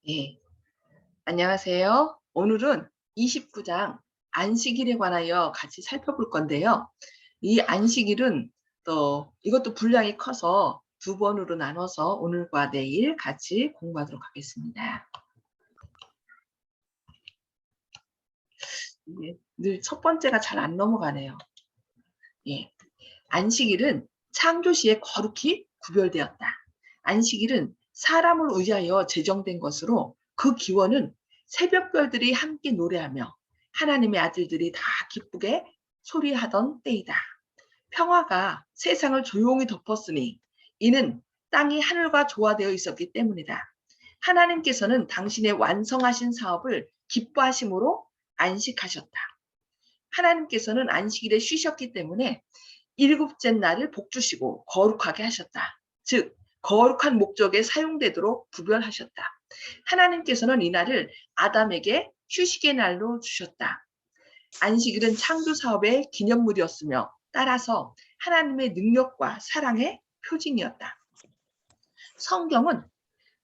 예, 안녕하세요. 오늘은 29장 안식일에 관하여 같이 살펴볼 건데요. 이 안식일은 또 이것도 분량이 커서 두 번으로 나눠서 오늘과 내일 같이 공부하도록 하겠습니다. 이게 늘 첫 번째가 잘 안 넘어가네요. 예, 안식일은 창조시에 거룩히 구별되었다. 안식일은 사람을 위하여 제정된 것으로 그 기원은 새벽별들이 함께 노래하며 하나님의 아들들이 다 기쁘게 소리하던 때이다. 평화가 세상을 조용히 덮었으니 이는 땅이 하늘과 조화되어 있었기 때문이다. 하나님께서는 당신의 완성하신 사업을 기뻐하심으로 안식하셨다. 하나님께서는 안식일에 쉬셨기 때문에 일곱째 날을 복주시고 거룩하게 하셨다. 즉 거룩한 목적에 사용되도록 구별하셨다. 하나님께서는 이 날을 아담에게 휴식의 날로 주셨다. 안식일은 창조 사업의 기념물이었으며 따라서 하나님의 능력과 사랑의 표징이었다. 성경은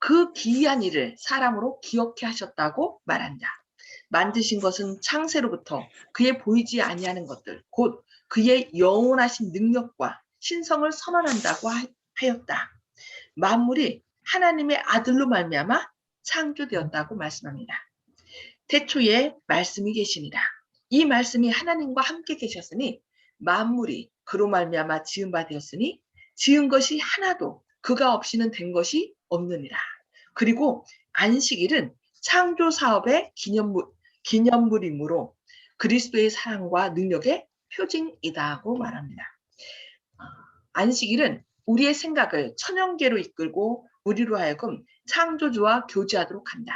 그 기이한 일을 사람으로 기억해 하셨다고 말한다. 만드신 것은 창세로부터 그의 보이지 아니하는 것들, 곧 그의 영원하신 능력과 신성을 선언한다고 하였다. 만물이 하나님의 아들로 말미암아 창조되었다고 말씀합니다. 태초에 말씀이 계시니라. 이 말씀이 하나님과 함께 계셨으니 만물이 그로 말미암아 지은 바 되었으니 지은 것이 하나도 그가 없이는 된 것이 없느니라. 그리고 안식일은 창조 사업의 기념물이므로 그리스도의 사랑과 능력의 표징이다고 말합니다. 안식일은 우리의 생각을 천연계로 이끌고 우리로 하여금 창조주와 교제하도록 한다.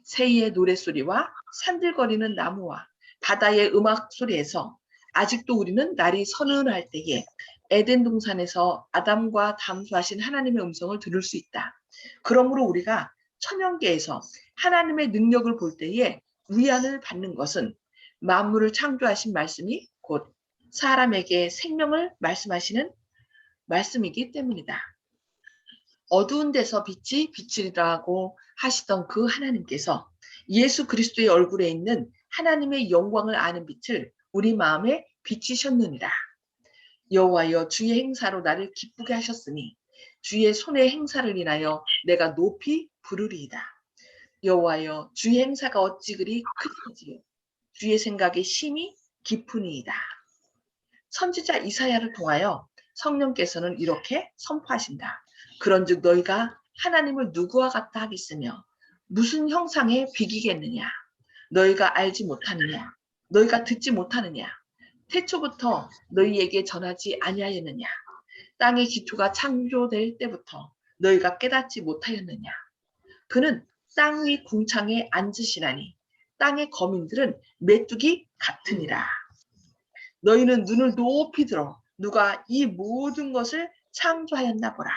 새의 노랫소리와 산들거리는 나무와 바다의 음악 소리에서 아직도 우리는 날이 서늘할 때에 에덴 동산에서 아담과 담수하신 하나님의 음성을 들을 수 있다. 그러므로 우리가 천연계에서 하나님의 능력을 볼 때에 위안을 받는 것은 만물을 창조하신 말씀이 곧 사람에게 생명을 말씀하시는 말씀이기 때문이다. 어두운 데서 빛이 비치리라고 하시던 그 하나님께서 예수 그리스도의 얼굴에 있는 하나님의 영광을 아는 빛을 우리 마음에 비치셨느니라. 여호와여 주의 행사로 나를 기쁘게 하셨으니 주의 손의 행사를 인하여 내가 높이 부르리이다. 여호와여 주의 행사가 어찌 그리 크신지 주의 생각이 심히 깊으니이다. 선지자 이사야를 통하여 성령께서는 이렇게 선포하신다. 그런즉 너희가 하나님을 누구와 같다 하겠으며 무슨 형상에 비기겠느냐? 너희가 알지 못하느냐? 너희가 듣지 못하느냐? 태초부터 너희에게 전하지 아니하였느냐? 땅의 기초가 창조될 때부터 너희가 깨닫지 못하였느냐? 그는 땅 위 궁창에 앉으시나니 땅의 거민들은 메뚜기 같으니라. 너희는 눈을 높이 들어 누가 이 모든 것을 창조하였나 보라.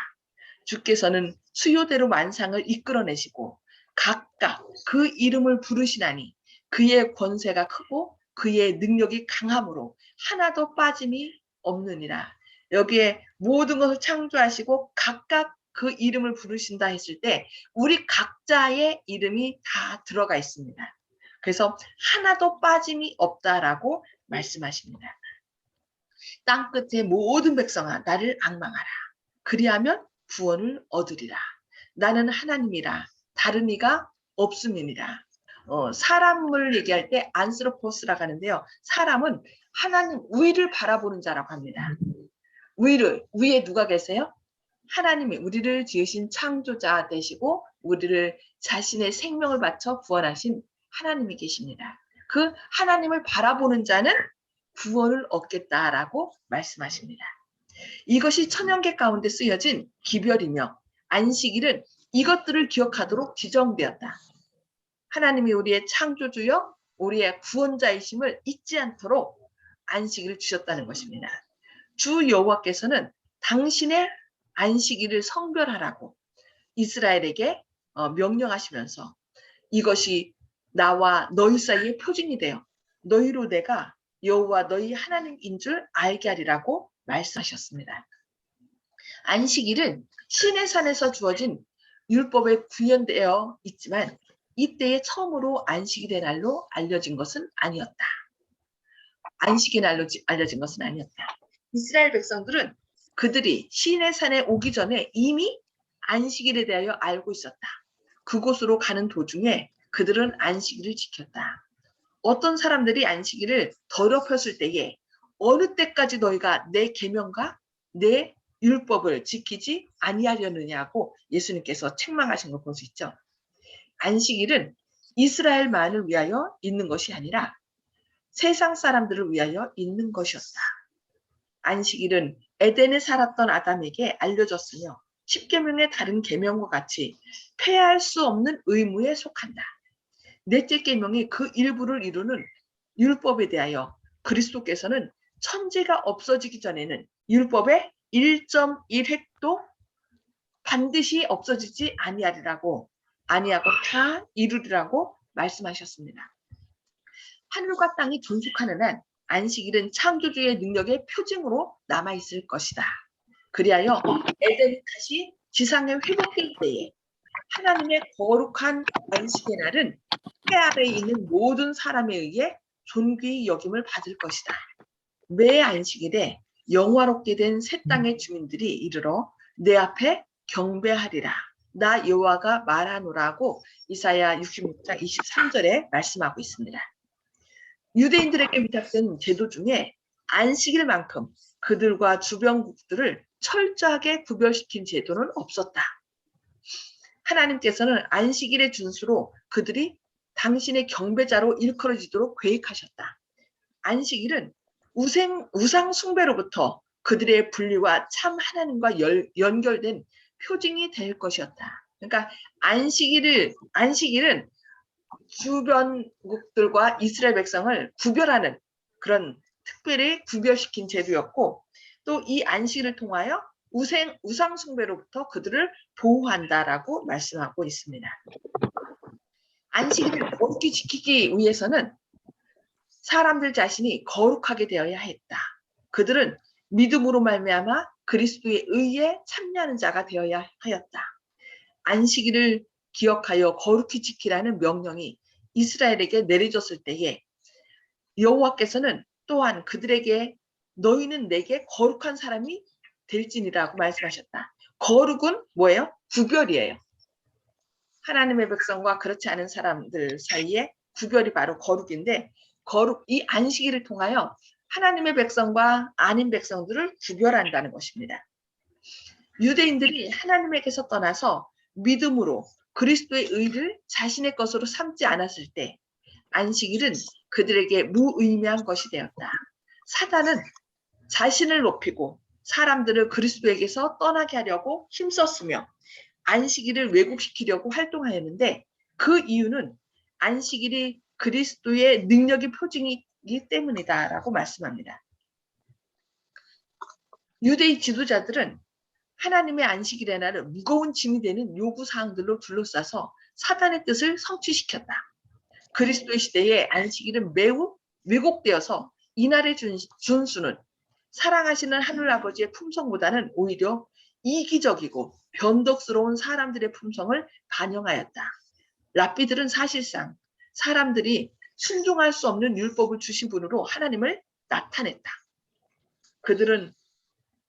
주께서는 수요대로 만상을 이끌어내시고 각각 그 이름을 부르시나니 그의 권세가 크고 그의 능력이 강함으로 하나도 빠짐이 없느니라. 여기에 모든 것을 창조하시고 각각 그 이름을 부르신다 했을 때 우리 각자의 이름이 다 들어가 있습니다. 그래서 하나도 빠짐이 없다라고 말씀하십니다. 땅끝의 모든 백성아 나를 앙망하라. 그리하면 구원을 얻으리라. 나는 하나님이라 다른 이가 없음이니라. 사람을 얘기할 때 안스로포스라고 하는데요. 사람은 하나님 위를 바라보는 자라고 합니다. 위에 누가 계세요? 하나님이 우리를 지으신 창조자 되시고 우리를 자신의 생명을 바쳐 구원하신 하나님이 계십니다. 그 하나님을 바라보는 자는 구원을 얻겠다라고 말씀하십니다. 이것이 천연계 가운데 쓰여진 기별이며 안식일은 이것들을 기억하도록 지정되었다. 하나님이 우리의 창조주여 우리의 구원자이심을 잊지 않도록 안식일을 주셨다는 것입니다. 주 여호와께서는 당신의 안식일을 성별하라고 이스라엘에게 명령하시면서 이것이 나와 너희 사이의 표징이 되어 너희로 내가 여호와 너희 하나님인 줄 알게 하리라고 말씀하셨습니다. 안식일은 신의 산에서 주어진 율법에 구현되어 있지만 이때에 처음으로 안식일의 날로 알려진 것은 아니었다. 안식의 날로 알려진 것은 아니었다. 이스라엘 백성들은 그들이 시내산에 오기 전에 이미 안식일에 대하여 알고 있었다. 그곳으로 가는 도중에 그들은 안식일을 지켰다. 어떤 사람들이 안식일을 더럽혔을 때에 어느 때까지 너희가 내 계명과 내 율법을 지키지 아니하려느냐고 예수님께서 책망하신 걸 볼 수 있죠. 안식일은 이스라엘만을 위하여 있는 것이 아니라 세상 사람들을 위하여 있는 것이었다. 안식일은 에덴에 살았던 아담에게 알려졌으며 십계명의 다른 계명과 같이 폐할 수 없는 의무에 속한다. 넷째 계명이 그 일부를 이루는 율법에 대하여 그리스도께서는 천지가 없어지기 전에는 율법의 1.1획도 반드시 없어지지 아니하고 다 이루리라고 말씀하셨습니다. 하늘과 땅이 존속하는 한 안식일은 창조주의 능력의 표징으로 남아있을 것이다. 그리하여 에덴이 다시 지상에 회복될 때에 하나님의 거룩한 안식의 날은 해 아래에 있는 모든 사람에 의해 존귀히 여김을 받을 것이다. 매 안식일에 영화롭게 된 새 땅의 주민들이 이르러 내 앞에 경배하리라. 나 여호와가 말하노라고 이사야 66장 23절에 말씀하고 있습니다. 유대인들에게 위탁된 제도 중에 안식일만큼 그들과 주변국들을 철저하게 구별시킨 제도는 없었다. 하나님께서는 안식일의 준수로 그들이 당신의 경배자로 일컬어지도록 계획하셨다. 안식일은 우상 숭배로부터 그들의 분리와 참 하나님과 연결된 표징이 될 것이었다. 그러니까 안식일은 주변국들과 이스라엘 백성을 구별하는 그런 특별히 구별시킨 제도였고 또 이 안식일을 통하여 우상 숭배로부터 그들을 보호한다라고 말씀하고 있습니다. 안식일을 거룩히 지키기 위해서는 사람들 자신이 거룩하게 되어야 했다. 그들은 믿음으로 말미암아 그리스도의 의에 참여하는 자가 되어야 하였다. 안식일을 기억하여 거룩히 지키라는 명령이 이스라엘에게 내려졌을 때에 여호와께서는 또한 그들에게 너희는 내게 거룩한 사람이 될지니라고 말씀하셨다. 거룩은 뭐예요? 구별이에요. 하나님의 백성과 그렇지 않은 사람들 사이에 구별이 바로 거룩인데 이 안식일을 통하여 하나님의 백성과 아닌 백성들을 구별한다는 것입니다. 유대인들이 하나님에게서 떠나서 믿음으로 그리스도의 의를 자신의 것으로 삼지 않았을 때 안식일은 그들에게 무의미한 것이 되었다. 사단은 자신을 높이고 사람들을 그리스도에게서 떠나게 하려고 힘썼으며 안식일을 왜곡시키려고 활동하였는데 그 이유는 안식일이 그리스도의 능력의 표징이기 때문이다라고 말씀합니다. 유대의 지도자들은 하나님의 안식일의 날을 무거운 짐이 되는 요구사항들로 둘러싸서 사단의 뜻을 성취시켰다. 그리스도의 시대에 안식일은 매우 왜곡되어서 이날의 준수는 사랑하시는 하늘아버지의 품성보다는 오히려 이기적이고 변덕스러운 사람들의 품성을 반영하였다. 랍비들은 사실상 사람들이 순종할 수 없는 율법을 주신 분으로 하나님을 나타냈다. 그들은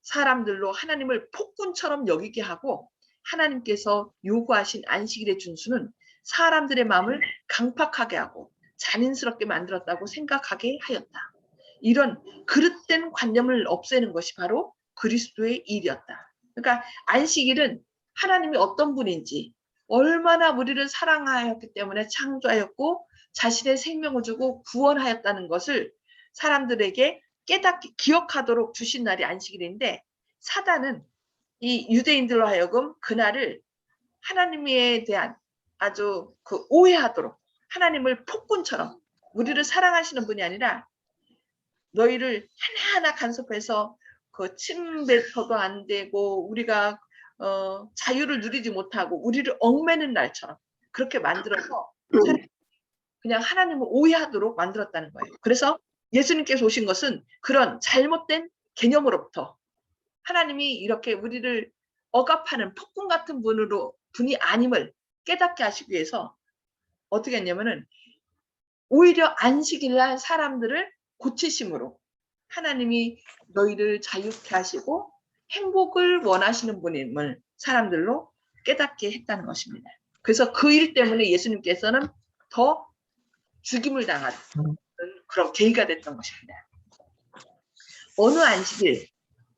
사람들로 하나님을 폭군처럼 여기게 하고 하나님께서 요구하신 안식일의 준수는 사람들의 마음을 강팍하게 하고 잔인스럽게 만들었다고 생각하게 하였다. 이런 그릇된 관념을 없애는 것이 바로 그리스도의 일이었다. 그러니까 안식일은 하나님이 어떤 분인지 얼마나 우리를 사랑하였기 때문에 창조하였고 자신의 생명을 주고 구원하였다는 것을 사람들에게 깨닫게 기억하도록 주신 날이 안식일인데 사단은 이 유대인들로 하여금 그날을 하나님에 대한 아주 오해하도록 하나님을 폭군처럼 우리를 사랑하시는 분이 아니라 너희를 하나하나 간섭해서 침뱉어도 안 되고 우리가 자유를 누리지 못하고 우리를 얽매는 날처럼 그렇게 만들어서 그냥 하나님을 오해하도록 만들었다는 거예요. 그래서 예수님께서 오신 것은 그런 잘못된 개념으로부터 하나님이 이렇게 우리를 억압하는 폭군 같은 분이 아님을 깨닫게 하시기 위해서 어떻게 했냐면은 오히려 안식일 날 사람들을 고치심으로 하나님이 너희를 자유케 하시고 행복을 원하시는 분임을 사람들로 깨닫게 했다는 것입니다. 그래서 그 일 때문에 예수님께서는 더 죽임을 당하는 그런 계기가 됐던 것입니다. 어느 안식일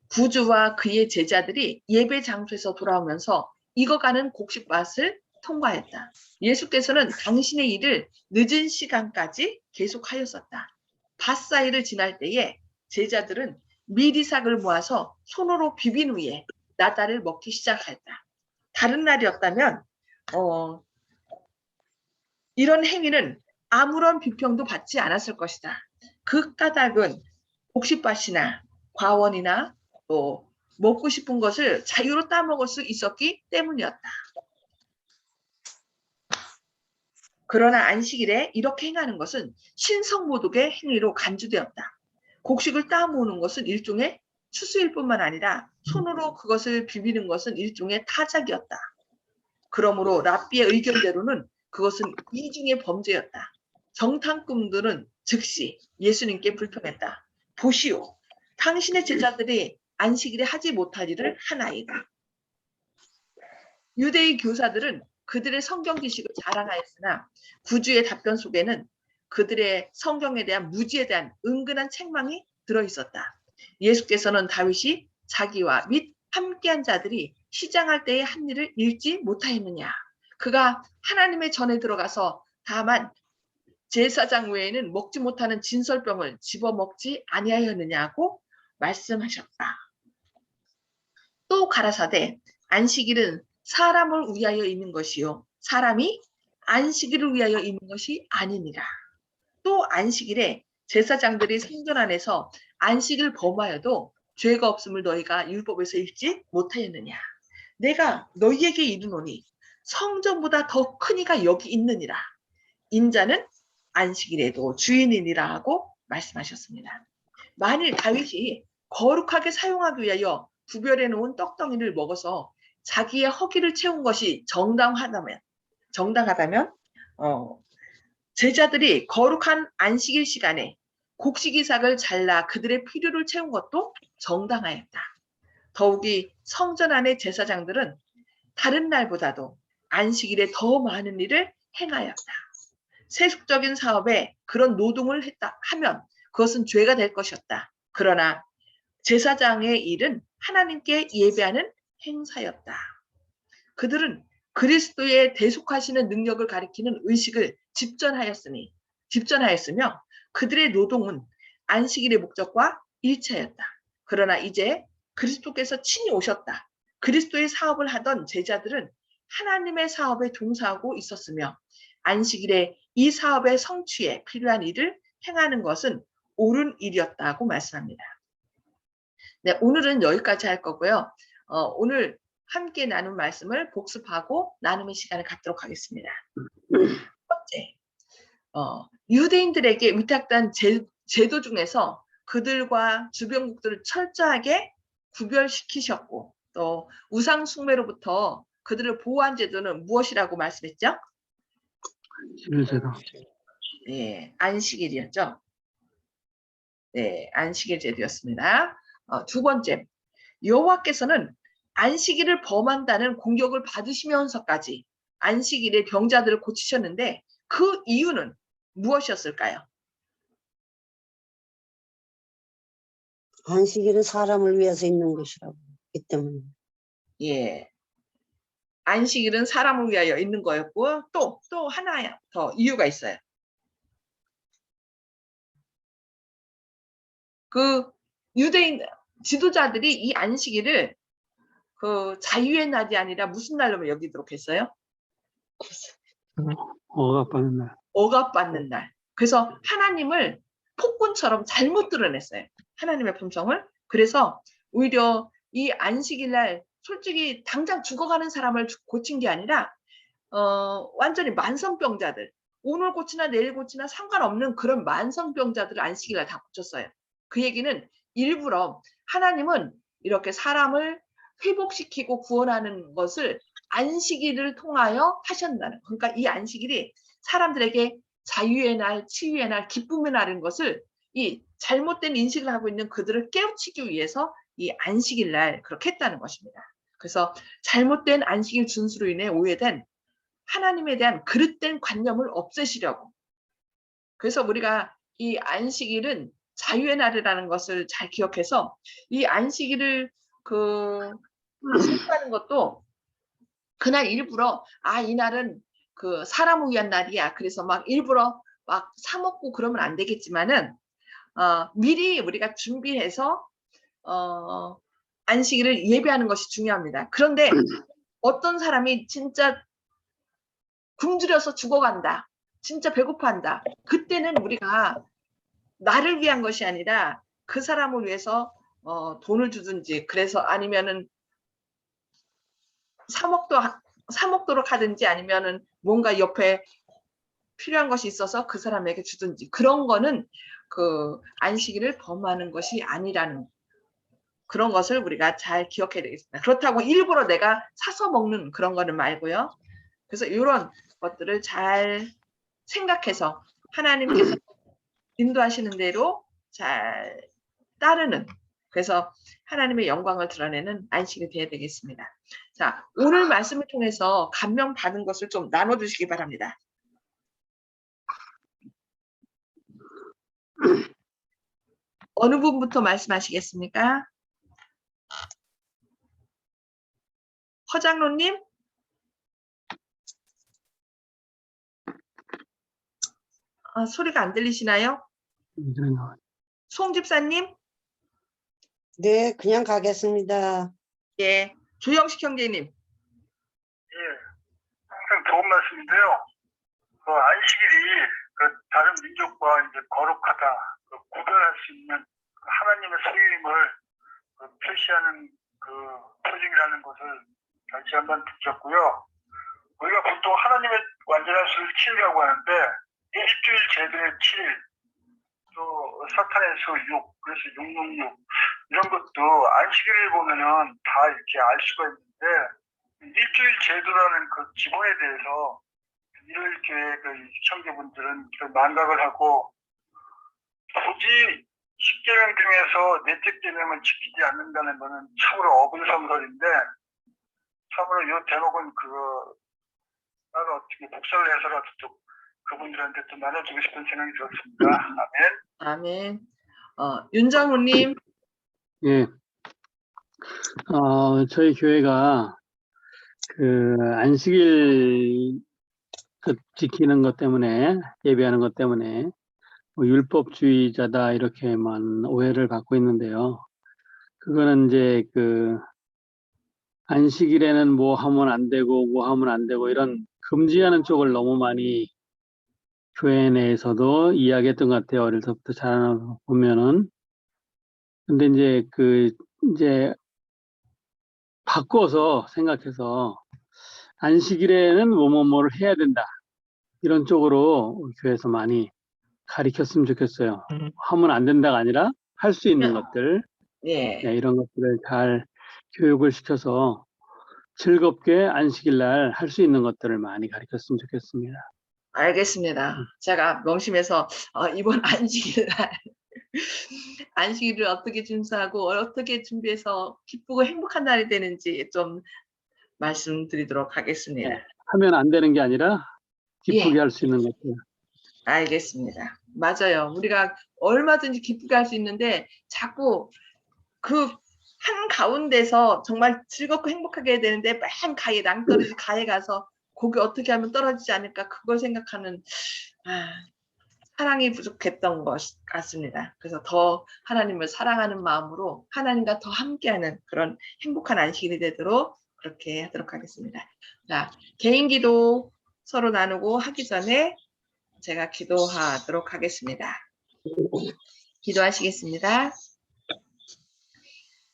구주와 그의 제자들이 예배 장소에서 돌아오면서 익어가는 곡식밭을 통과했다. 예수께서는 당신의 일을 늦은 시간까지 계속하였었다. 밭 사이를 지날 때에 제자들은 미리삭을 모아서 손으로 비빈 후에 나달을 먹기 시작했다. 다른 날이었다면 이런 행위는 아무런 비평도 받지 않았을 것이다. 그 까닭은 곡식밭이나 과원이나 또 먹고 싶은 것을 자유로 따먹을 수 있었기 때문이었다. 그러나 안식일에 이렇게 행하는 것은 신성모독의 행위로 간주되었다. 곡식을 따모으는 것은 일종의 추수일 뿐만 아니라 손으로 그것을 비비는 것은 일종의 타작이었다. 그러므로 랍비의 의견대로는 그것은 이중의 범죄였다. 정탐꾼들은 즉시 예수님께 불평했다. 보시오, 당신의 제자들이 안식일에 하지 못할 일을 하나이다. 유대의 교사들은 그들의 성경 지식을 자랑하였으나 구주의 답변 속에는 그들의 성경에 대한 무지에 대한 은근한 책망이 들어있었다. 예수께서는 다윗이 자기와 및 함께한 자들이 시장할 때의 한 일을 읽지 못하였느냐. 그가 하나님의 전에 들어가서 다만 제사장 외에는 먹지 못하는 진설병을 집어먹지 아니하였느냐고 말씀하셨다. 또 가라사대 안식일은 사람을 위하여 있는 것이요 사람이 안식일을 위하여 있는 것이 아니니라. 또 안식일에 제사장들이 성전 안에서 안식을 범하여도 죄가 없음을 너희가 율법에서 읽지 못하였느냐. 내가 너희에게 이르노니 성전보다 더 큰 이가 여기 있느니라. 인자는 안식일에도 주인이니라 하고 말씀하셨습니다. 만일 다윗이 거룩하게 사용하기 위하여 구별해 놓은 떡덩이를 먹어서 자기의 허기를 채운 것이 정당하다면 제자들이 거룩한 안식일 시간에 곡식 이삭을 잘라 그들의 필요를 채운 것도 정당하였다. 더욱이 성전 안의 제사장들은 다른 날보다도 안식일에 더 많은 일을 행하였다. 세속적인 사업에 그런 노동을 했다 하면 그것은 죄가 될 것이었다. 그러나 제사장의 일은 하나님께 예배하는 행사였다. 그들은 그리스도의 대속하시는 능력을 가리키는 의식을 집전하였으며 그들의 노동은 안식일의 목적과 일치하였다. 그러나 이제 그리스도께서 친히 오셨다. 그리스도의 사업을 하던 제자들은 하나님의 사업에 종사하고 있었으며 안식일에 이 사업의 성취에 필요한 일을 행하는 것은 옳은 일이었다고 말씀합니다. 네, 오늘은 여기까지 할 거고요. 오늘 함께 나눈 말씀을 복습하고 나눔의 시간을 갖도록 하겠습니다. 첫 번째, 유대인들에게 위탁된 제도 중에서 그들과 주변국들을 철저하게 구별시키셨고 또 우상 숭배로부터 그들을 보호한 제도는 무엇이라고 말씀했죠? 안식일제도. 네, 안식일이었죠. 네, 안식일 제도였습니다. 두 번째, 여호와께서는 안식일을 범한다는 공격을 받으시면서까지 안식일에 병자들을 고치셨는데 그 이유는 무엇이었을까요? 안식일은 사람을 위해서 있는 것이라고 했기 때문에. 예, 안식일은 사람을 위하여 있는 거였고 또 하나 더 이유가 있어요. 그 유대인 지도자들이 이 안식일을 그 자유의 날이 아니라 무슨 날로 여기도록 했어요? 억압받는 날. 억압받는 날. 그래서 하나님을 폭군처럼 잘못 드러냈어요. 하나님의 품성을. 그래서 오히려 이 안식일 날 솔직히 당장 죽어가는 사람을 고친 게 아니라 완전히 만성병자들, 오늘 고치나 내일 고치나 상관없는 그런 만성병자들을 안식일 날 다 고쳤어요. 그 얘기는 일부러 하나님은 이렇게 사람을 회복시키고 구원하는 것을 안식일을 통하여 하셨다는. 그러니까 이 안식일이 사람들에게 자유의 날, 치유의 날, 기쁨의 날인 것을 이 잘못된 인식을 하고 있는 그들을 깨우치기 위해서 이 안식일 날 그렇게 했다는 것입니다. 그래서 잘못된 안식일 준수로 인해 오해된 하나님에 대한 그릇된 관념을 없애시려고. 그래서 우리가 이 안식일은 자유의 날이라는 것을 잘 기억해서 이 안식일을 준수하는 것도 그날 일부러 이날은 그 사람을 위한 날이야. 그래서 막 일부러 막 사 먹고 그러면 안 되겠지만은 미리 우리가 준비해서 안식일을 예배하는 것이 중요합니다. 그런데 어떤 사람이 진짜 굶주려서 죽어간다. 진짜 배고파한다. 그때는 우리가 나를 위한 것이 아니라 그 사람을 위해서 돈을 주든지 그래서 아니면은 사 먹도록 하든지 아니면은 뭔가 옆에 필요한 것이 있어서 그 사람에게 주든지 그런 거는 그 안식일을 범하는 것이 아니라는 그런 것을 우리가 잘 기억해야 되겠습니다. 그렇다고 일부러 내가 사서 먹는 그런 거는 말고요. 그래서 이런 것들을 잘 생각해서 하나님께서 인도하시는 대로 잘 따르는 그래서 하나님의 영광을 드러내는 안식이 되어야 되겠습니다. 자, 오늘 말씀을 통해서 감명 받은 것을 좀 나눠주시기 바랍니다. 어느 분부터 말씀하시겠습니까? 허장로님? 소리가 안 들리시나요? 송 집사님? 네, 그냥 가겠습니다. 예. 조영식 형제님? 예, 항상 좋은 말씀인데요. 그 안식일이 그 다른 민족과 이제 거룩하다, 구별할 수 있는 그 하나님의 소유임을 표시하는 그 표징이라는 것을 다시 한번 느꼈고요. 우리가 보통 하나님의 완전한 수를 7이라고 하는데 일주일 제도의 7, 또 사탄의 수 6, 그래서 666 이런 것도 안식일을 보면은 다 이렇게 알 수가 있는데 일주일 제도라는 그 기본에 대해서 이를 교회 그 시청자분들은 망각을 하고 굳이 10계명 중에서 넷째 계명을 지키지 않는다는 것은 참으로 어불성설인데 참으로 이 대목은 따로 어떻게 복사를 해서라도 또 그분들한테 또 나눠주고 싶은 생각이 들었습니다. 아멘. 아멘. 윤정우님? 예. 저희 교회가 그 안식일 지키는 것 때문에 예배하는 것 때문에 뭐 율법주의자다 이렇게만 오해를 받고 있는데요. 그거는 이제 그 안식일에는 뭐 하면 안 되고 뭐 하면 안 되고 이런 금지하는 쪽을 너무 많이 교회 내에서도 이야기했던 것 같아요. 어릴 때부터 자라나 보면은. 근데 이제 바꿔서 생각해서 안식일에는 뭐뭐를 해야 된다. 이런 쪽으로 우리 교회에서 많이 가르쳤으면 좋겠어요. 하면 안 된다가 아니라 할 수 있는 것들, 예. 네, 이런 것들을 잘 교육을 시켜서 즐겁게 안식일 날 할 수 있는 것들을 많이 가르쳤으면 좋겠습니다. 알겠습니다. 제가 명심해서 이번 안식일 날 안식일을 어떻게 준수하고 어떻게 준비해서 기쁘고 행복한 날이 되는지 좀 말씀드리도록 하겠습니다. 네, 하면 안 되는 게 아니라 기쁘게 예. 할 수 있는 것들. 알겠습니다. 맞아요. 우리가 얼마든지 기쁘게 할 수 있는데 자꾸 그 한가운데서 정말 즐겁고 행복하게 해야 되는데 맨 가에 낭떠러지 가에 가서 거기 어떻게 하면 떨어지지 않을까 그걸 생각하는 사랑이 부족했던 것 같습니다. 그래서 더 하나님을 사랑하는 마음으로 하나님과 더 함께하는 그런 행복한 안식일이 되도록 그렇게 하도록 하겠습니다. 자, 개인 기도 서로 나누고 하기 전에 제가 기도하도록 하겠습니다. 기도하시겠습니다.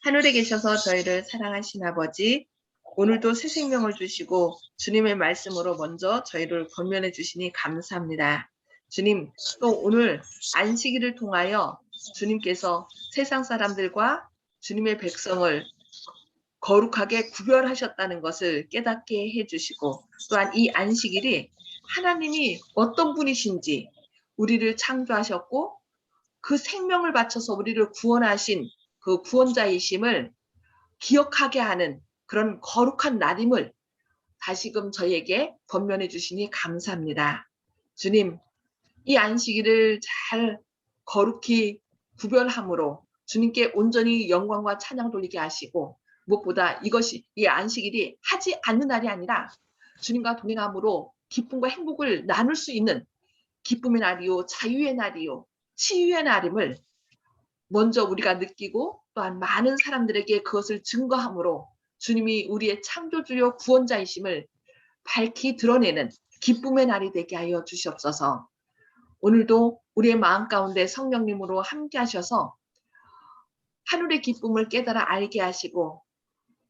하늘에 계셔서 저희를 사랑하신 아버지, 오늘도 새 생명을 주시고 주님의 말씀으로 먼저 저희를 권면해 주시니 감사합니다. 주님, 또 오늘 안식일을 통하여 주님께서 세상 사람들과 주님의 백성을 거룩하게 구별하셨다는 것을 깨닫게 해주시고 또한 이 안식일이 하나님이 어떤 분이신지 우리를 창조하셨고 그 생명을 바쳐서 우리를 구원하신 그 구원자이심을 기억하게 하는 그런 거룩한 날임을 다시금 저희에게 권면해 주시니 감사합니다. 주님, 이 안식일을 잘 거룩히 구별함으로 주님께 온전히 영광과 찬양 돌리게 하시고 무엇보다 이것이 이 안식일이 하지 않는 날이 아니라 주님과 동행함으로 기쁨과 행복을 나눌 수 있는 기쁨의 날이요 자유의 날이요 치유의 날임을 먼저 우리가 느끼고 또한 많은 사람들에게 그것을 증거함으로 주님이 우리의 창조주요 구원자이심을 밝히 드러내는 기쁨의 날이 되게 하여 주시옵소서. 오늘도 우리의 마음 가운데 성령님으로 함께 하셔서 하늘의 기쁨을 깨달아 알게 하시고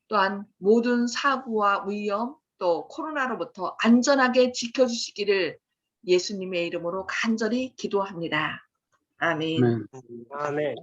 또한 모든 사고와 위험 또 코로나로부터 안전하게 지켜주시기를 예수님의 이름으로 간절히 기도합니다. 아멘. 아멘. 아멘.